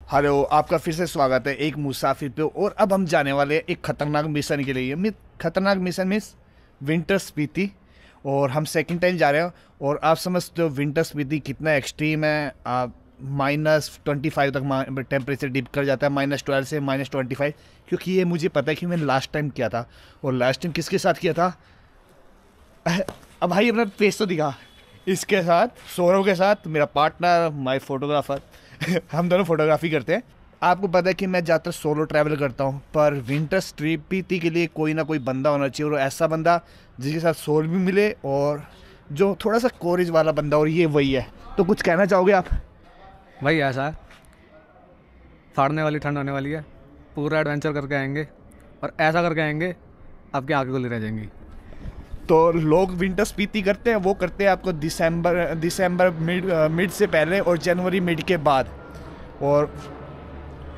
Hello, आपका फिर से स्वागत है एक मुसाफिर पे। और अब हम जाने वाले हैं एक खतरनाक मिशन के लिए। खतरनाक मिशन मीन्स विंटर स्पीति। और हम सेकंड टाइम जा रहे हैं। और आप समझते हो विंटर स्पीति कितना एक्सट्रीम है। आप -25 तक टेम्परेचर डिप कर जाता है, -12 से -25। क्योंकि ये मुझे पता है कि मैंने लास्ट टाइम किया था। और लास्ट टाइम किसके साथ किया था? अब भाई अपना फेस तो दिखा। इसके साथ, सौरव के साथ, मेरा पार्टनर, माय फोटोग्राफर। हम दोनों फोटोग्राफी करते हैं। आपको पता है कि मैं ज़्यादातर सोलो ट्रैवल करता हूँ, पर विंटर स्पीति के लिए कोई ना कोई बंदा होना चाहिए। और ऐसा बंदा जिसके साथ सोल भी मिले और जो थोड़ा सा कोरेज वाला बंदा, और ये वही है। तो कुछ कहना चाहोगे आप? भाई ऐसा है, फाड़ने वाली ठंड होने वाली है। पूरा एडवेंचर करके आएंगे और ऐसा करके आएंगे आपकी आंखें खुली रह जाएंगी। तो लोग विंटर स्पीति करते हैं, वो करते हैं आपको दिसंबर मिड से पहले और जनवरी मिड के बाद। और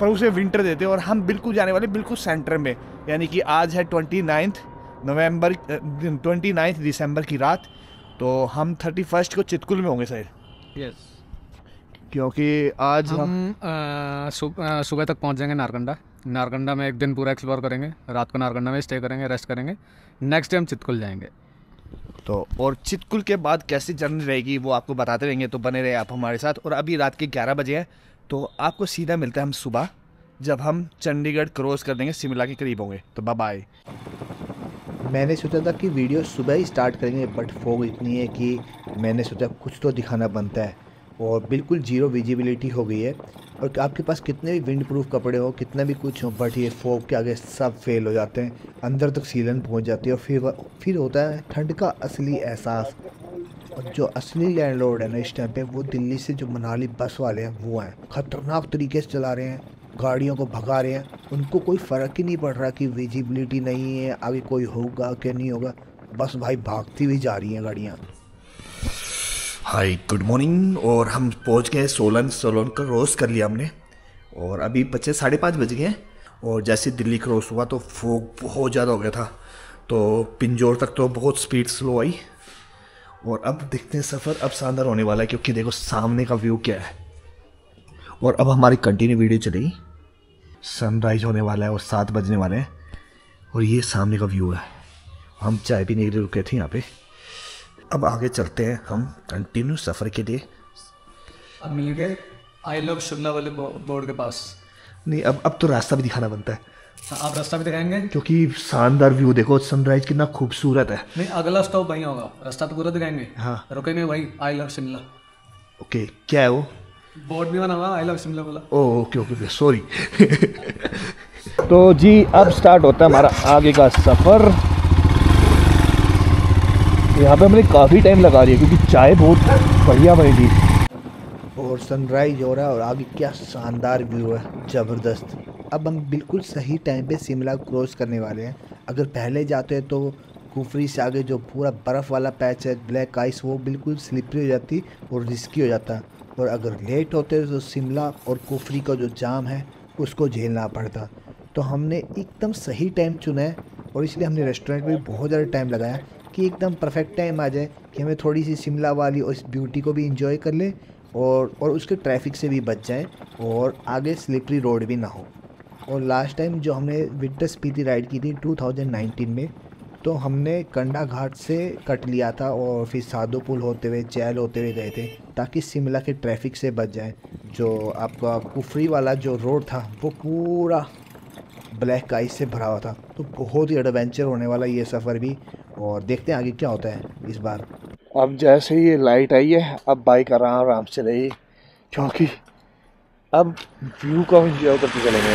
पर उसे विंटर देते हैं। और हम बिल्कुल जाने वाले बिल्कुल सेंटर में, यानी कि आज है 29 दिसंबर की रात। तो हम 31 को चितकुल में होंगे शायद। यस, क्योंकि आज हम सुबह तक पहुंच जाएंगे नारकंडा। नारकंडा में एक दिन पूरा एक्सप्लोर करेंगे, रात को नारकंडा में स्टे करेंगे, रेस्ट करेंगे। नेक्स्ट डे हम चितकुल जाएंगे। तो और चितकुल के बाद कैसी जर्नी रहेगी वो आपको बताते रहेंगे, तो बने रहे आप हमारे साथ। और अभी रात के 11 बजे हैं, तो आपको सीधा मिलता है हम सुबह, जब हम चंडीगढ़ क्रॉस कर देंगे, शिमला के करीब होंगे। तो बाय बाय। मैंने सोचा था कि वीडियो सुबह ही स्टार्ट करेंगे, बट फॉग इतनी है कि मैंने सोचा कुछ तो दिखाना बनता है। और बिल्कुल जीरो विजिबिलिटी हो गई है। और आपके पास कितने भी विंड प्रूफ कपड़े हो, कितना भी कुछ हो, बट ये फॉग के आगे सब फेल हो जाते हैं। अंदर तक सीलन पहुंच जाती है। और फिर होता है ठंड का असली एहसास। और जो असली लैंडलॉर्ड है ना इस टाइम पे, वो दिल्ली से जो मनाली बस वाले हैं वो हैं। ख़तरनाक तरीके से चला रहे हैं, गाड़ियों को भगा रहे हैं। उनको कोई फ़र्क ही नहीं पड़ रहा कि विजिबिलिटी नहीं है, आगे कोई होगा कि नहीं होगा। बस भाई भागती हुई जा रही हैं गाड़ियाँ। हाय, गुड मॉर्निंग। और हम पहुंच गए सोलन का क्रॉस कर लिया हमने। और अभी बच्चे 5:30 बज गए हैं। और जैसे दिल्ली क्रॉस हुआ तो फॉग बहुत ज़्यादा हो गया था। तो पिंजौर तक तो बहुत स्पीड स्लो आई। और अब देखते हैं सफ़र अब शानदार होने वाला है, क्योंकि देखो सामने का व्यू क्या है। और अब हमारी कंटिन्यू वीडियो चलेगी। सनराइज होने वाला है और 7 बजने वाले हैं। और ये सामने का व्यू है। हम चाय पीने के लिए रुके थे यहाँ पे। अब आगे चलते हैं हम कंटिन्यू सफ़र के लिए। अब मिल गए आई लव शिमला वाले बोर्ड के पास। नहीं, अब तो रास्ता भी दिखाना बनता है, आप रास्ता भी दिखाएंगे? क्योंकि शानदार व्यू देखो, सनराइज कितना खूबसूरत है। नहीं, अगला स्टॉप वहीं होगा, रास्ता तो पूरा दिखाएंगे। हाँ, रुकेंगे वहीं, आई लव शिमला। ओके। क्या है वो? बोर्ड भी बना हुआ आई लव शिमला वाला। Okay okay, sorry. तो जी अब स्टार्ट होता है हमारा आगे का सफ़र। यहाँ पे हमने काफ़ी टाइम लगा दिया, क्योंकि चाय बहुत बढ़िया बनी थी। और सनराइज हो रहा है और आगे क्या शानदार व्यू है, ज़बरदस्त। अब हम बिल्कुल सही टाइम पे शिमला क्रॉस करने वाले हैं। अगर पहले जाते हैं तो कुफरी से आगे जो पूरा बर्फ़ वाला पैच है, ब्लैक आइस, वो बिल्कुल स्लिपरी हो जाती और रिस्की हो जाता। और अगर लेट होते तो शिमला और कुफरी का जो जाम है उसको झेलना पड़ता। तो हमने एकदम सही टाइम चुना है। और इसलिए हमने रेस्टोरेंट में भी बहुत ज़्यादा टाइम लगाया कि एकदम परफेक्ट टाइम आ जाए कि हमें थोड़ी सी शिमला वाली और इस ब्यूटी को भी इंजॉय कर ले और उसके ट्रैफिक से भी बच जाएं और आगे स्लिपरी रोड भी ना हो। और लास्ट टाइम जो हमने विंटर स्पीति राइड की थी 2019 में, तो हमने कंडा घाट से कट लिया था और फिर साधु पुल होते हुए, चैल होते हुए गए थे, ताकि शिमला के ट्रैफिक से बच जाएं। जो आपका कुफरी वाला जो रोड था वो पूरा ब्लैक आइस से भरा हुआ था। तो बहुत ही एडवेंचर होने वाला ये सफ़र भी। और देखते हैं आगे क्या होता है इस बार। अब जैसे ही ये लाइट आई है, अब बाइक आराम से चलेगी, क्योंकि अब व्यू का एंजॉय करते चलेंगे।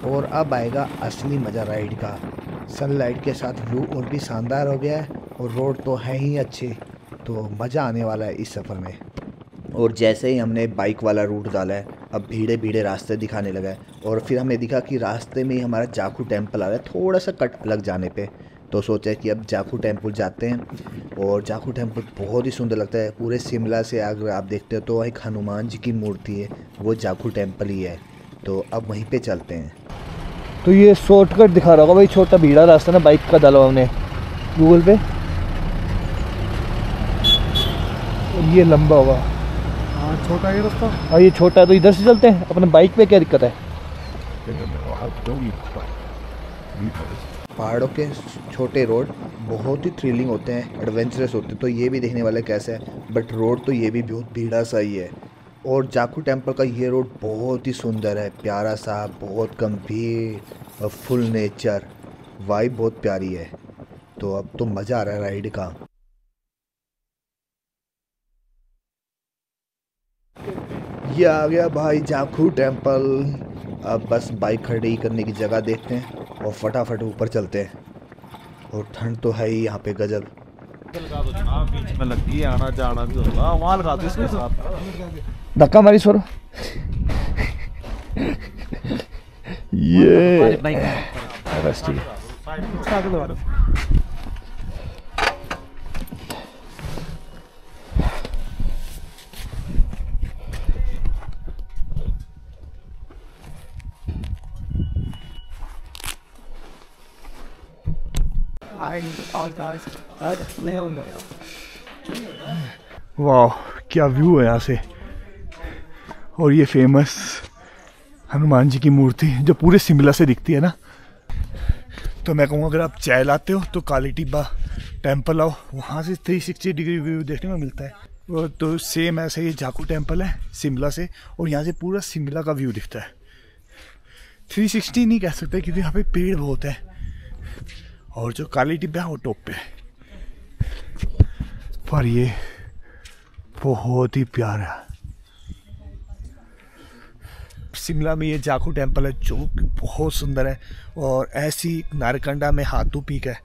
और अब आएगा असली मज़ा राइड का। सनलाइट के साथ व्यू और भी शानदार हो गया है और रोड तो है ही अच्छे, तो मज़ा आने वाला है इस सफ़र में। और जैसे ही हमने बाइक वाला रूट डाला है, अब भीड़े भीड़े रास्ते दिखाने लगा है। और फिर हमने देखा कि रास्ते में ही हमारा जाखू टेम्पल आ रहा है, थोड़ा सा कट अलग जाने पे। तो सोचा कि अब जाखू टेम्पल जाते हैं। और जाखू टेम्पल बहुत ही सुंदर लगता है। पूरे शिमला से अगर आप देखते हो तो एक हनुमान जी की मूर्ति है, वो जाखू टेम्पल ही है। तो अब वहीं पे चलते हैं। तो ये शॉर्टकट दिखा रहा होगा भाई, छोटा भीड़ा रास्ता ना, बाइक का डाला हमने गूगल पे। ये लंबा होगा। हाँ छोटा है रास्ता। और ये छोटा है तो इधर से चलते हैं। अपने बाइक पे क्या दिक्कत है? पहाड़ों के छोटे रोड बहुत ही थ्रिलिंग होते हैं, एडवेंचरस होते हैं, तो ये भी देखने वाला कैसा है। बट रोड तो ये भी बहुत भीड़ा सा ही है। और जाखू टेम्पल का ये रोड बहुत ही सुंदर है, प्यारा सा, बहुत गंभीर और फुल नेचर, वाइब बहुत प्यारी है। तो अब तो मज़ा आ रहा है राइड का। ये आ गया भाई जाखू टेम्पल। अब बस बाइक खड़ी करने की जगह देखते हैं और फटाफट ऊपर चलते हैं। और ठंड तो है ही यहाँ पे गजब। बीच में लगती है, आना जाना भी होगा, वहाँ लगा दो इसके साथ। धक्का मारी स्वरो। ये बस ठीक है। वाह क्या व्यू है यहाँ से। और ये फेमस हनुमान जी की मूर्ति जो पूरे शिमला से दिखती है ना। तो मैं कहूँगा अगर आप चाय लाते हो तो काली टिब्बा टेम्पल आओ, वहाँ से 360 डिग्री व्यू देखने को मिलता है। वो तो सेम ऐसे ही जाखू टेम्पल है शिमला से, और यहाँ से पूरा शिमला का व्यू दिखता है। 360 नहीं कह सकते क्योंकि यहाँ पे पेड़ बहुत है, और जो काली टिब्बा है वो टॉप पे है। पर ये बहुत ही प्यारा है। शिमला में ये जाखू टेम्पल है जो बहुत सुंदर है। और ऐसी नारकंडा में हाथू पीक है,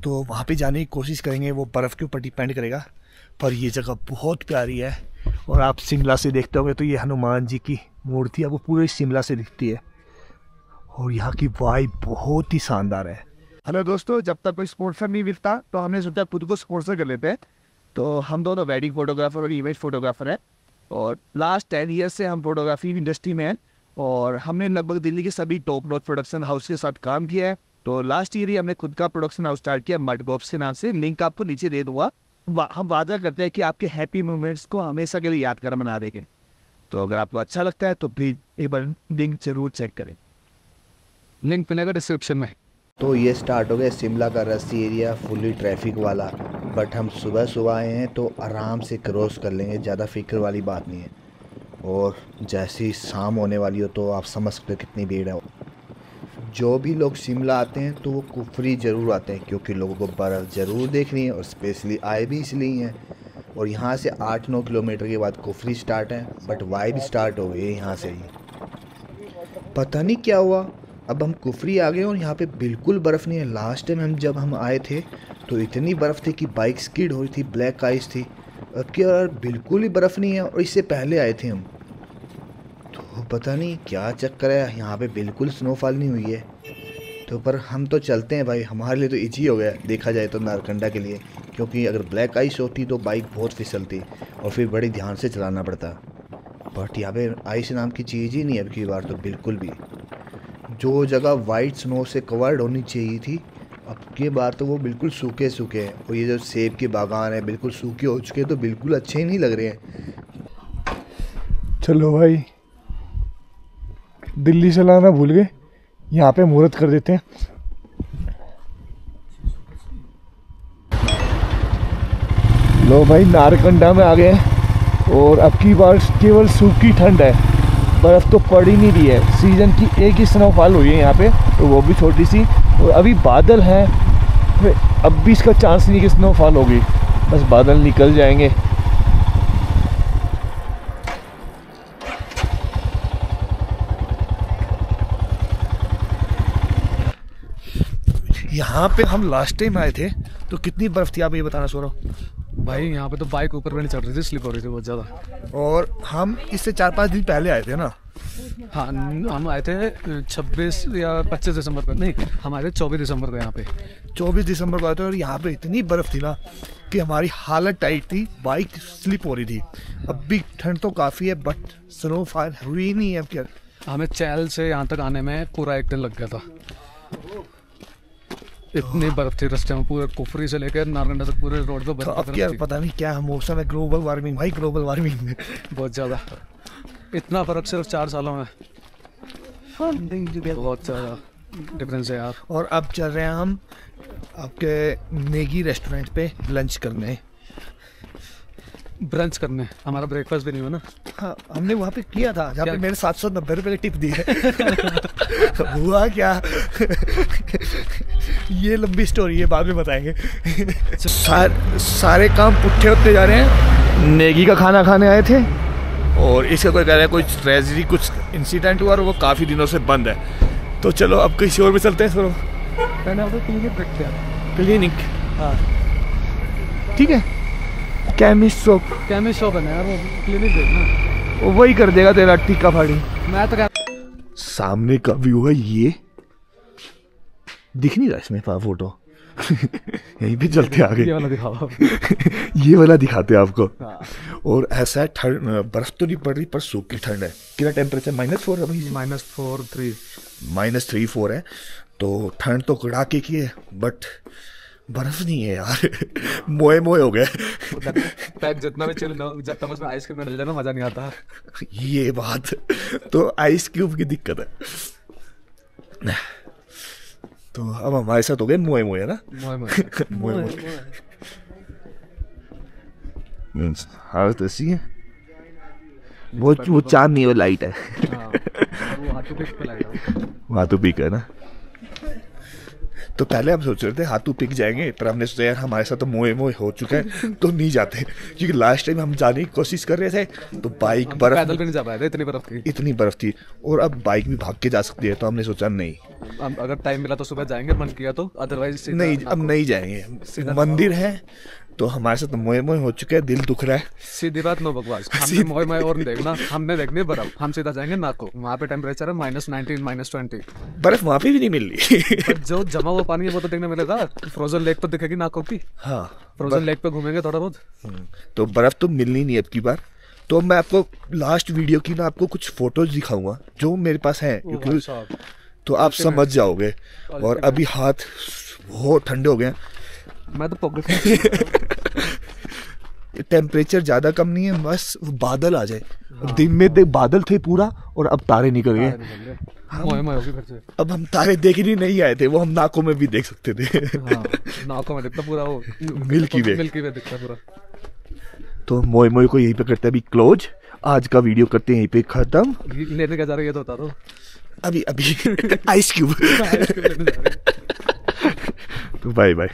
तो वहाँ पे जाने की कोशिश करेंगे, वो बर्फ़ के ऊपर डिपेंड करेगा। पर ये जगह बहुत प्यारी है। और आप शिमला से देखते होंगे तो ये हनुमान जी की मूर्ति है वो पूरे शिमला से दिखती है। और यहाँ की वाइब बहुत ही शानदार है। हेलो दोस्तों, जब तक कोई स्पॉन्सर नहीं मिलता तो हमने सोचा खुद को स्पॉन्सर कर लेते हैं। तो हम दोनों वेडिंग फोटोग्राफर और इवेंट फोटोग्राफर हैं, और लास्ट 10 ईयर से हम फोटोग्राफी इंडस्ट्री में हैं। और हमने लगभग दिल्ली के सभी टॉप नॉच प्रोडक्शन हाउस के साथ काम किया है। तो लास्ट ईयर ही हमने खुद का प्रोडक्शन हाउस स्टार्ट किया मड बॉक्स के नाम से। लिंक आपको नीचे दे दूँगा। हम वादा करते हैं कि आपके हैप्पी मोमेंट्स को हमेशा के लिए यादगार बना देंगे। तो अगर आपको अच्छा लगता है तो प्लीज़ एक बार लिंक जरूर चेक करें। लिंक मिलेगा डिस्क्रिप्शन में। तो ये स्टार्ट हो गया शिमला का रस्सी एरिया, फुली ट्रैफिक वाला। बट हम सुबह सुबह आए हैं तो आराम से क्रॉस कर लेंगे, ज़्यादा फिक्र वाली बात नहीं है। और जैसे ही शाम होने वाली हो तो आप समझ सकते हो कितनी भीड़ है। जो भी लोग शिमला आते हैं तो वो कुफरी ज़रूर आते हैं, क्योंकि लोगों को बर्फ़ ज़रूर देखनी है, और स्पेशली आए भी इसलिए हैं। और यहाँ से 8-9 किलोमीटर के बाद कुफरी स्टार्ट है, बट वाइब स्टार्ट हो गई यहाँ से ही। पता नहीं क्या हुआ, अब हम कुफरी आ गए और यहाँ पे बिल्कुल बर्फ़ नहीं है। लास्ट टाइम जब हम आए थे तो इतनी बर्फ़ थी कि बाइक स्किड हो रही थी, ब्लैक आइस थी। अब क्या यार बिल्कुल ही बर्फ़ नहीं है, और इससे पहले आए थे हम। तो पता नहीं क्या चक्कर है, यहाँ पे बिल्कुल स्नोफॉल नहीं हुई है। तो पर हम तो चलते हैं भाई, हमारे लिए तो इजी हो गया देखा जाए तो नारकंडा के लिए, क्योंकि अगर ब्लैक आइस होती तो बाइक बहुत फिसलती और फिर बड़ी ध्यान से चलाना पड़ता। बट यहाँ पे आइस नाम की चीज़ ही नहीं है अब की बार तो बिल्कुल भी। जो जगह वाइट स्नो से कवर्ड होनी चाहिए थी अब की बार तो वो बिल्कुल सूखे सूखे हैं। और ये जो सेब के बागान है बिल्कुल सूखे हो चुके हैं, तो बिल्कुल अच्छे ही नहीं लग रहे हैं। चलो भाई, दिल्ली चलाना भूल गए, यहाँ पे मुहूर्त कर देते हैं। लो भाई, नारकंडा में आ गए हैं, और अब की बार केवल सूखी ठंड है, बर्फ़ तो पड़ ही नहीं रही है। सीज़न की एक ही स्नोफॉल हुई है यहाँ पे, तो वो भी छोटी सी, और अभी बादल हैं। अब भी इसका चांस नहीं कि स्नोफॉल होगी, बस बादल निकल जाएंगे। यहाँ पे हम लास्ट टाइम आए थे तो कितनी बर्फ़ थी आप ये बताना सो रहा हूँ। भाई यहाँ पे तो बाइक ऊपर भी नहीं चढ़ रही थी, स्लिप हो रही थी बहुत ज़्यादा। और हम इससे 4-5 दिन पहले आए थे ना। हाँ, हम आए थे 26 या 25 दिसंबर को, नहीं हम आए थे 24 दिसंबर को यहाँ पे। 24 दिसंबर को आए थे, और यहाँ पे इतनी बर्फ़ थी ना कि हमारी हालत टाइट थी, बाइक स्लिप हो रही थी। अब भी ठंड तो काफ़ी है बट स्नोफॉल हुई नहीं है। अब क्या, हमें चैल से यहाँ तक आने में पूरा 1 दिन लग गया था। इतनी बर्फ थी रास्ते में, पूरे कुफरी से लेकर नारकंडा तक पूरे रोड पे तो बर्फ अब क्या पता नहीं क्या मौसम है, ग्लोबल वार्मिंग भाई, ग्लोबल वार्मिंग। बहुत ज़्यादा, इतना फर्क सिर्फ 4 सालों में, बहुत ज़्यादा डिफरेंस है यार। और अब चल रहे हैं हम आपके नेगी रेस्टोरेंट पे लंच करने, ब्रंच करने। हमारा ब्रेकफास्ट भी नहीं हुआ ना। हाँ हमने वहाँ पे किया था जहाँ पे क्या? मेरे 790 रुपये की टिप दी है। हुआ क्या? ये लंबी स्टोरी है, बाद में बताएंगे। सारे काम पुट्ठे होते जा रहे हैं। नेगी का खाना खाने आए थे और इसका कोई कह रहा है कुछ ट्रेजेडी, कुछ इंसिडेंट हुआ और वो काफ़ी दिनों से बंद है। तो चलो अब किसी और भी चलते हैं। चलो मैंने आपको क्लिनिक रख दिया। क्लिनिक, हाँ ठीक है। केमिस्ट शॉप, केमिस्ट शॉप है ना यार, वो क्लिनिक देखना, वो वही कर देगा तेरा टीका फाड़ी। मैं तो क्या। सामने का व्यू है ये, दिख नहीं रहा इसमें फोटो। यहीं पे चलते आगे। ये वाला दिखाओ आप। ये वाला दिखाते हैं आपको। हाँ। और ऐसा है ठंड, बर्फ तो नहीं पड़ रही पर सूखी ठंड है। कितना टेम्परेचर? -4 है भाई। -4 -3-4 है। तो ठंड तो कड़ाके की है बट बर्फ नहीं है यार। मोए मोए हो गए। पैक जितना भी चिल ना, जब तक उसमें आइसक्रीम डाल देना मजा नहीं आता। ये बात तो आइस क्यूब की दिक्कत है। तो अब हमारे साथ हो गए मोए मोए, है ना? मोए मोए। हालत ऐसी है। वो चांद नहीं है, वो लाइट है। वो हाथों पे लाइट हाथों पिक है ना। तो पहले हम सोच रहे थे हाथों पिक जाएंगे, पर हमने सोचा यार हमारे साथ तो मोए मोए हो चुका है तो नहीं जाते, क्योंकि लास्ट टाइम हम जाने की कोशिश कर रहे थे तो बाइक बर्फ, पैदल भी नहीं जा पाए थे, इतनी बर्फ थी और अब बाइक भी भाग के जा सकती है। तो हमने सोचा नहीं, अगर टाइम मिला तो सुबह जाएंगे, मन किया तो, अदरवाइज नहीं अब नहीं जाएंगे। मंदिर है तो हमारे साथ मोए मोए हो चुके हैं, दिल दुख रहा है। सीधी बात, नो बकवास। हमने मोए मोए और नहीं देखना, हमने देखनी है बर्फ। हम सीधा जाएंगे नाको, वहाँ पे टेम्परेचर है -19 -20। बर्फ वहाँ पे भी नहीं मिल रही। पर जो जमा हुआ पानी है वो तो देखने मिलेगा। फ्रोजन लेक तो दिखेगी नाको की। हाँ फ्रोजन लेक पे घूमेंगे थोड़ा बहुत। तो बर्फ तो मिलनी नहीं अब की बार। तो मैं आपको लास्ट वीडियो की ना आपको कुछ फोटोज दिखाऊंगा जो मेरे पास हैं, क्योंकि तो आप समझ जाओगे। और अभी हाथ बहुत ठंडे हो गए हैं। मैं तो टेम्परेचर ज्यादा कम नहीं है, बस बादल आ जाए। दिन में देख बादल थे पूरा और अब तारे निकल गए। अब हम तारे देखने नहीं आए थे, वो हम नाकों में भी देख सकते थे। नाकों में दिखता पूरा वो मिल्की वे दिखता पूरा। तो मोए मोए को यहीं पे करते हैं अभी क्लोज। आज का वीडियो करते हैं यहीं पे खत्म। लेने क्या जा रहा है ये तो बता दो। अभी आइस क्यूब। तो बाय बाय।